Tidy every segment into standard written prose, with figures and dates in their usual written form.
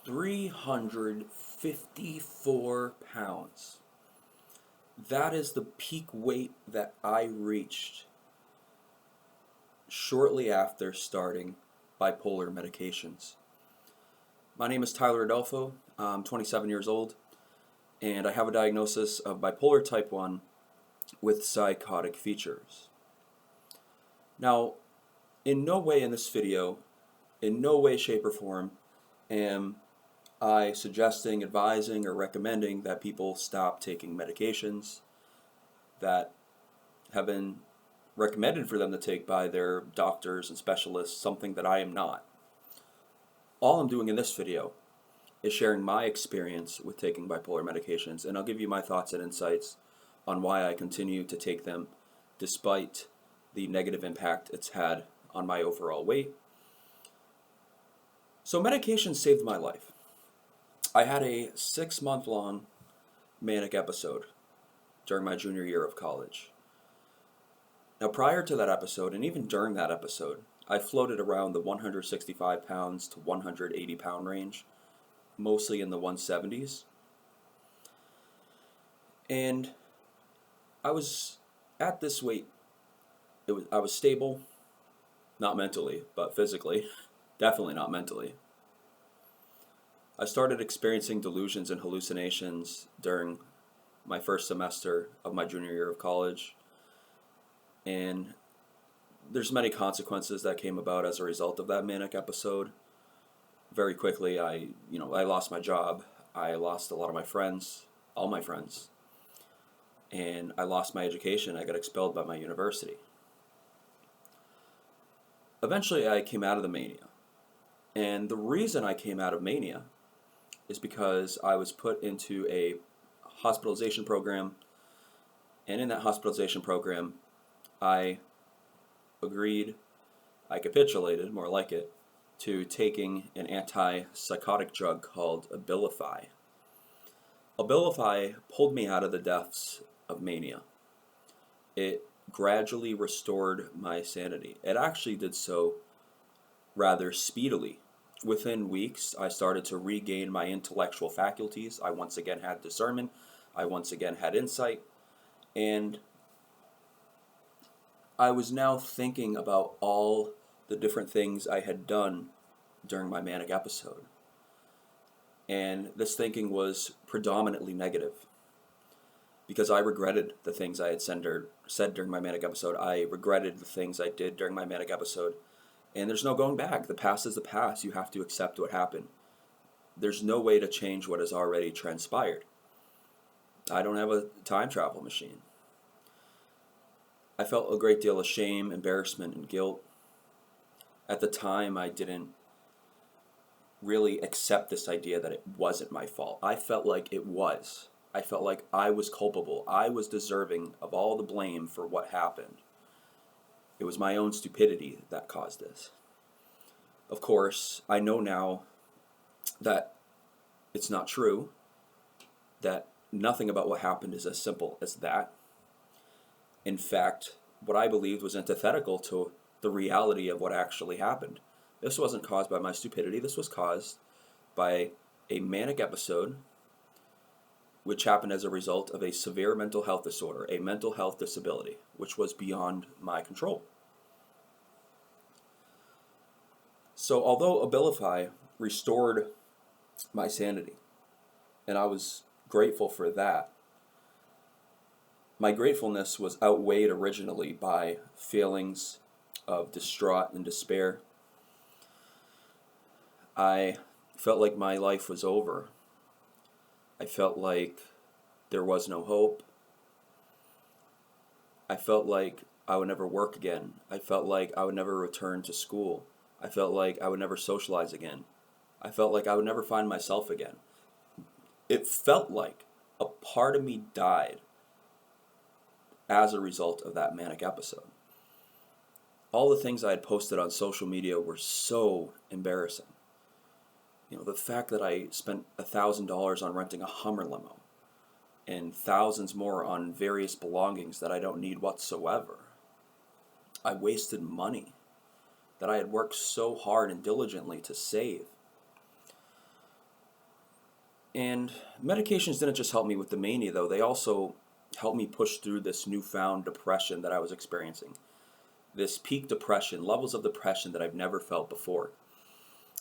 354 pounds. That is the peak weight that I reached shortly after starting bipolar medications. My name is Tyler Adolfo. I'm 27 years old, and I have a diagnosis of bipolar type 1 with psychotic features. Now, in no way in this video, in no way, shape, or form, am I suggesting, advising, or recommending that people stop taking medications that have been recommended for them to take by their doctors and specialists, something that I am not. All I'm doing in this video is sharing my experience with taking bipolar medications, and I'll give you my thoughts and insights on why I continue to take them despite the negative impact it's had on my overall weight. So medication saved my life. I had a 6-month-long manic episode during my junior year of college. Now, prior to that episode, and even during that episode, I floated around the 165 pounds to 180 pound range, mostly in the 170s. And I was at this weight. I was stable, not mentally, but physically, definitely not mentally. I started experiencing delusions and hallucinations during my first semester of my junior year of college, and there's many consequences that came about as a result of that manic episode. Very quickly, I lost my job. I lost a lot of my friends, all my friends, and I lost my education. I got expelled by my university. Eventually, I came out of the mania, and the reason I came out of mania is because I was put into a hospitalization program, and in that hospitalization program, I capitulated, more like it, to taking an antipsychotic drug called Abilify. Abilify pulled me out of the depths of mania. It gradually restored my sanity. It actually did so rather speedily. Within weeks, I started to regain my intellectual faculties. I once again had discernment. I once again had insight. And I was now thinking about all the different things I had done during my manic episode. And this thinking was predominantly negative because I regretted the things I had said during my manic episode. I regretted the things I did during my manic episode. And there's no going back. The past is the past. You have to accept what happened. There's no way to change what has already transpired. I don't have a time travel machine. I felt a great deal of shame, embarrassment, and guilt. At the time, I didn't really accept this idea that it wasn't my fault. I felt like it was. I felt like I was culpable. I was deserving of all the blame for what happened. It was my own stupidity that caused this. Of course, I know now that it's not true, that nothing about what happened is as simple as that. In fact, what I believed was antithetical to the reality of what actually happened. This wasn't caused by my stupidity. This was caused by a manic episode which happened as a result of a severe mental health disorder, a mental health disability, which was beyond my control. So although Abilify restored my sanity, and I was grateful for that, my gratefulness was outweighed originally by feelings of distraught and despair. I felt like my life was over. I felt like there was no hope. I felt like I would never work again. I felt like I would never return to school. I felt like I would never socialize again. I felt like I would never find myself again. It felt like a part of me died as a result of that manic episode. All the things I had posted on social media were so embarrassing. The fact that I spent $1,000 on renting a Hummer limo and thousands more on various belongings that I don't need whatsoever. I wasted money that I had worked so hard and diligently to save. And medications didn't just help me with the mania, though. They also helped me push through this newfound depression that I was experiencing. This peak depression, levels of depression that I've never felt before.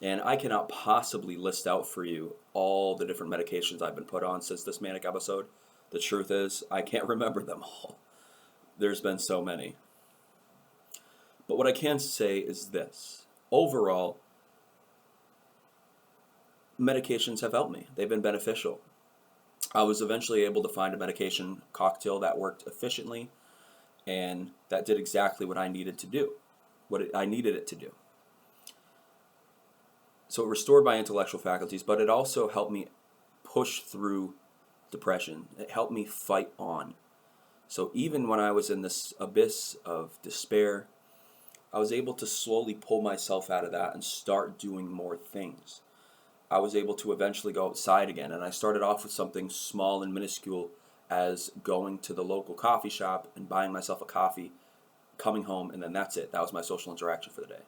And I cannot possibly list out for you all the different medications I've been put on since this manic episode. The truth is, I can't remember them all. There's been so many. But what I can say is this. Overall, medications have helped me. They've been beneficial. I was eventually able to find a medication cocktail that worked efficiently and that did exactly what I needed to do, I needed it to do. So it restored my intellectual faculties, but it also helped me push through depression. It helped me fight on. So even when I was in this abyss of despair, I was able to slowly pull myself out of that and start doing more things. I was able to eventually go outside again, and I started off with something small and minuscule as going to the local coffee shop and buying myself a coffee, coming home, and then that's it. That was my social interaction for the day.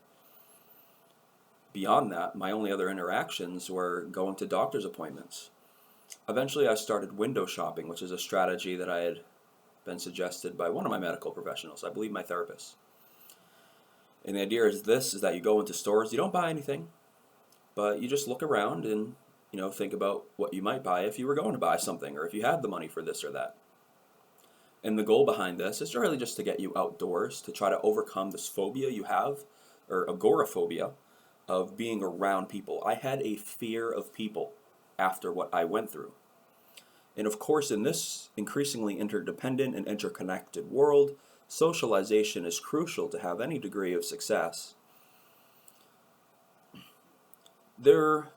Beyond that, my only other interactions were going to doctor's appointments. Eventually, I started window shopping, which is a strategy that I had been suggested by one of my medical professionals, I believe my therapist. And the idea is that you go into stores, you don't buy anything, but you just look around and, think about what you might buy if you were going to buy something or if you had the money for this or that. And the goal behind this is really just to get you outdoors, to try to overcome this phobia you have, or agoraphobia, of being around people. I had a fear of people after what I went through. And of course, in this increasingly interdependent and interconnected world, socialization is crucial to have any degree of success. There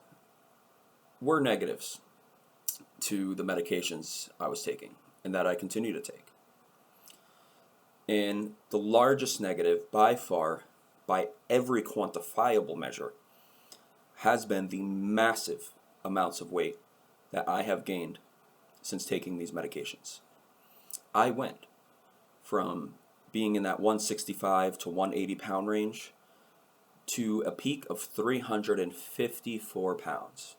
were negatives to the medications I was taking and that I continue to take. And the largest negative by far, by every quantifiable measure, has been the massive amounts of weight that I have gained since taking these medications. I went from being in that 165 to 180 pound range to a peak of 354 pounds.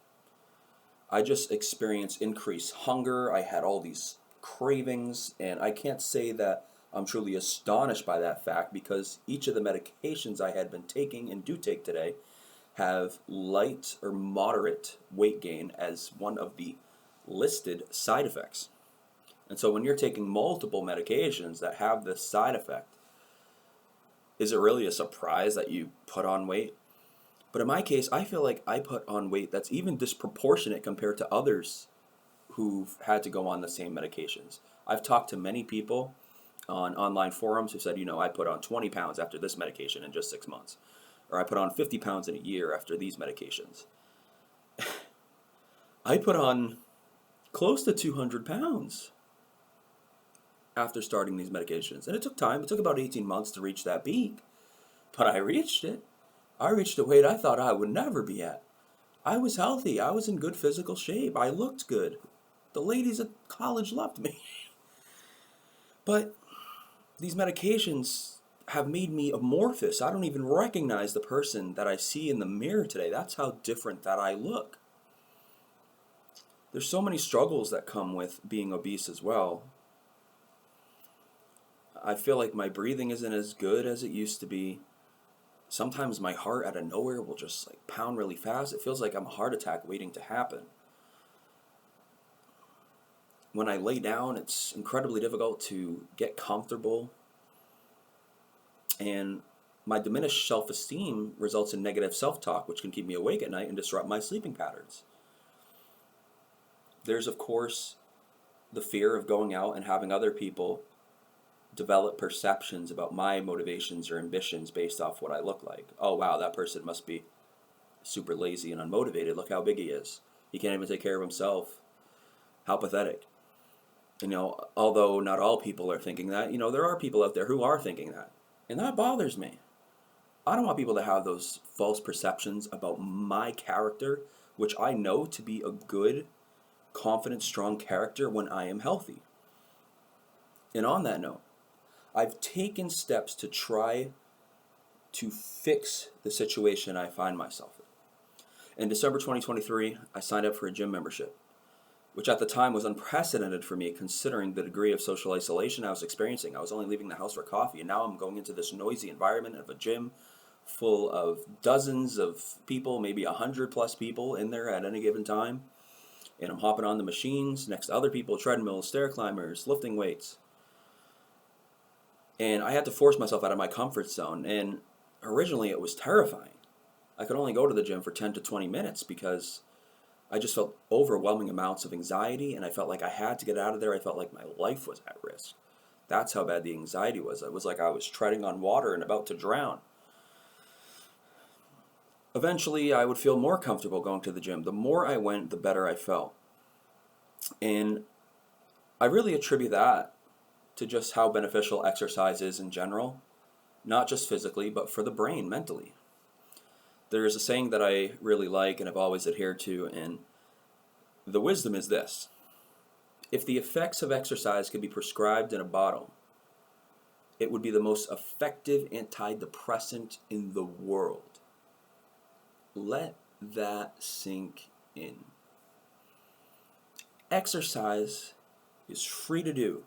I just experienced increased hunger. I had all these cravings, and I can't say that I'm truly astonished by that fact because each of the medications I had been taking and do take today have light or moderate weight gain as one of the listed side effects. And so when you're taking multiple medications that have this side effect, is it really a surprise that you put on weight? But in my case, I feel like I put on weight that's even disproportionate compared to others who've had to go on the same medications. I've talked to many people on online forums who said, I put on 20 pounds after this medication in just 6 months. Or I put on 50 pounds in a year after these medications. I put on close to 200 pounds after starting these medications. And it took time. It took about 18 months to reach that peak. But I reached it. I reached a weight I thought I would never be at. I was healthy. I was in good physical shape. I looked good. The ladies at college loved me. But these medications have made me amorphous. I don't even recognize the person that I see in the mirror today. That's how different that I look. There's so many struggles that come with being obese as well. I feel like my breathing isn't as good as it used to be. Sometimes my heart out of nowhere will just pound really fast. It feels like I'm a heart attack waiting to happen. When I lay down, it's incredibly difficult to get comfortable. And my diminished self-esteem results in negative self-talk, which can keep me awake at night and disrupt my sleeping patterns. There's, of course, the fear of going out and having other people develop perceptions about my motivations or ambitions based off what I look like. Oh, wow, that person must be super lazy and unmotivated. Look how big he is. He can't even take care of himself. How pathetic. Although not all people are thinking that, there are people out there who are thinking that. And that bothers me. I don't want people to have those false perceptions about my character, which I know to be a good, confident, strong character when I am healthy. And on that note, I've taken steps to try to fix the situation I find myself in. In December 2023, I signed up for a gym membership. which at the time was unprecedented for me considering the degree of social isolation I was experiencing. I was only leaving the house for coffee, and now I'm going into this noisy environment of a gym full of dozens of people, maybe 100+ people in there at any given time. And I'm hopping on the machines next to other people, treadmills, stair climbers, lifting weights. And I had to force myself out of my comfort zone. And originally it was terrifying. I could only go to the gym for 10 to 20 minutes because I just felt overwhelming amounts of anxiety, and I felt like I had to get out of there. I felt like my life was at risk. That's how bad the anxiety was. It was like I was treading on water and about to drown. Eventually, I would feel more comfortable going to the gym. The more I went, the better I felt. And I really attribute that to just how beneficial exercise is in general, not just physically, but for the brain, mentally. There's a saying that I really like and have always adhered to, and the wisdom is this: if the effects of exercise could be prescribed in a bottle, it would be the most effective antidepressant in the world. Let that sink in. Exercise is free to do.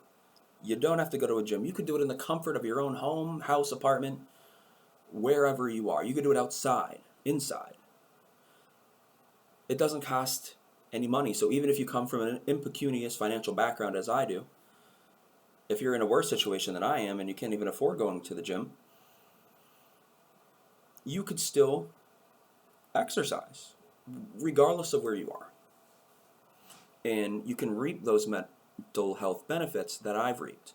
You don't have to go to a gym. You could do it in the comfort of your own home, house, apartment, wherever you are. You could do it outside, inside. It doesn't cost any money. So even if you come from an impecunious financial background as I do, if you're in a worse situation than I am and you can't even afford going to the gym, you could still exercise, regardless of where you are. And you can reap those mental health benefits that I've reaped.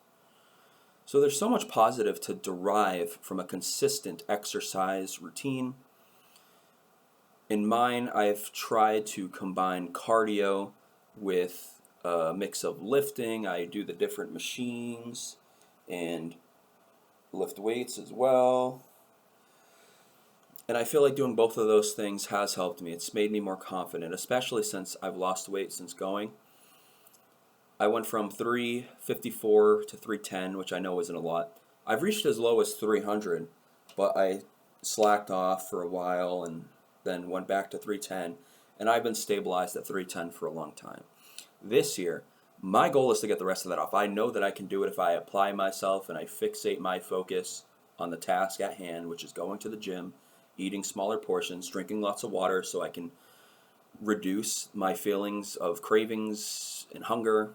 So there's so much positive to derive from a consistent exercise routine. In mine, I've tried to combine cardio with a mix of lifting. I do the different machines and lift weights as well. And I feel like doing both of those things has helped me. It's made me more confident, especially since I've lost weight since going. I went from 354 to 310, which I know isn't a lot. I've reached as low as 300, but I slacked off for a while and then went back to 310, and I've been stabilized at 310 for a long time. This year, my goal is to get the rest of that off. I know that I can do it if I apply myself and I fixate my focus on the task at hand, which is going to the gym, eating smaller portions, drinking lots of water so I can reduce my feelings of cravings and hunger.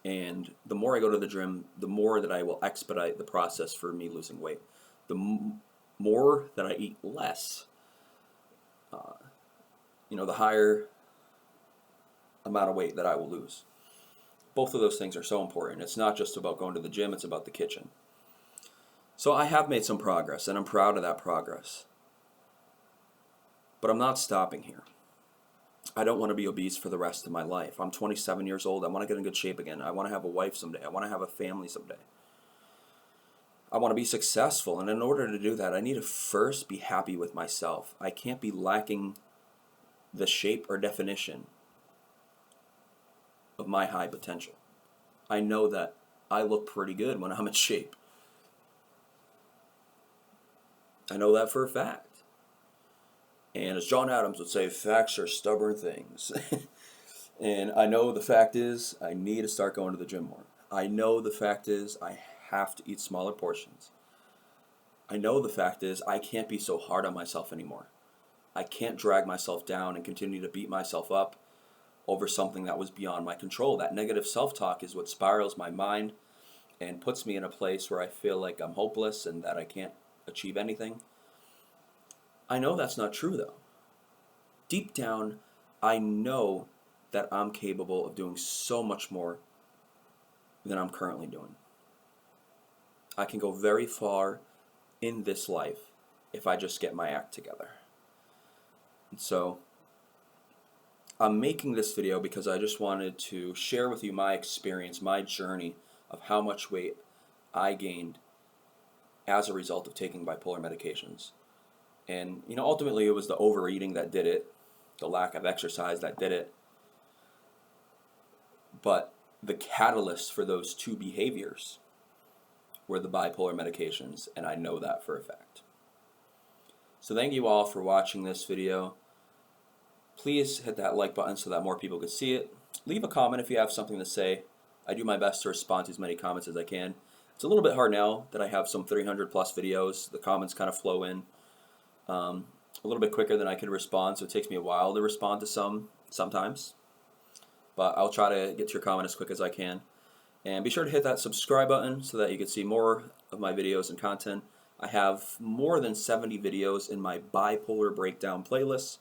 And the more I go to the gym, the more that I will expedite the process for me losing weight. The more that I eat less, the higher amount of weight that I will lose. Both of those things are so important. It's not just about going to the gym, it's about the kitchen. So I have made some progress, and I'm proud of that progress. But I'm not stopping here. I don't want to be obese for the rest of my life. I'm 27 years old. I want to get in good shape again. I want to have a wife someday. I want to have a family someday. I want to be successful, and in order to do that, I need to first be happy with myself. I can't be lacking the shape or definition of my high potential. I know that I look pretty good when I'm in shape. I know that for a fact. And as John Adams would say, facts are stubborn things. And I know the fact is I need to start going to the gym more. I know the fact is I have to eat smaller portions. I know the fact is I can't be so hard on myself anymore. I can't drag myself down and continue to beat myself up over something that was beyond my control. That negative self-talk is what spirals my mind and puts me in a place where I feel like I'm hopeless and that I can't achieve anything. I know that's not true though. Deep down, I know that I'm capable of doing so much more than I'm currently doing. I can go very far in this life if I just get my act together. And so, I'm making this video because I just wanted to share with you my experience, my journey of how much weight I gained as a result of taking bipolar medications. And, ultimately it was the overeating that did it, the lack of exercise that did it. But the catalyst for those two behaviors were the bipolar medications, and I know that for a fact. So thank you all for watching this video. Please hit that like button so that more people could see it. leave a comment if you have something to say. I do my best to respond to as many comments as I can. It's a little bit hard now that I have some 300 plus videos. The comments kind of flow in a little bit quicker than I can respond, so it takes me a while to respond to sometimes. But I'll try to get to your comment as quick as I can. And be sure to hit that subscribe button so that you can see more of my videos and content. I have more than 70 videos in my bipolar breakdown playlist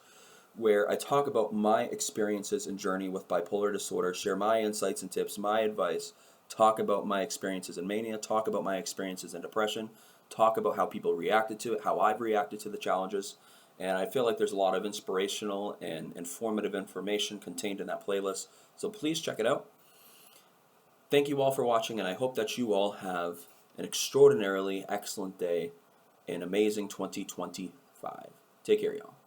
where I talk about my experiences and journey with bipolar disorder, share my insights and tips, my advice, talk about my experiences in mania, talk about my experiences in depression, talk about how people reacted to it, how I've reacted to the challenges. And I feel like there's a lot of inspirational and informative information contained in that playlist. So please check it out. Thank you all for watching, and I hope that you all have an extraordinarily excellent day and amazing 2025. Take care, y'all.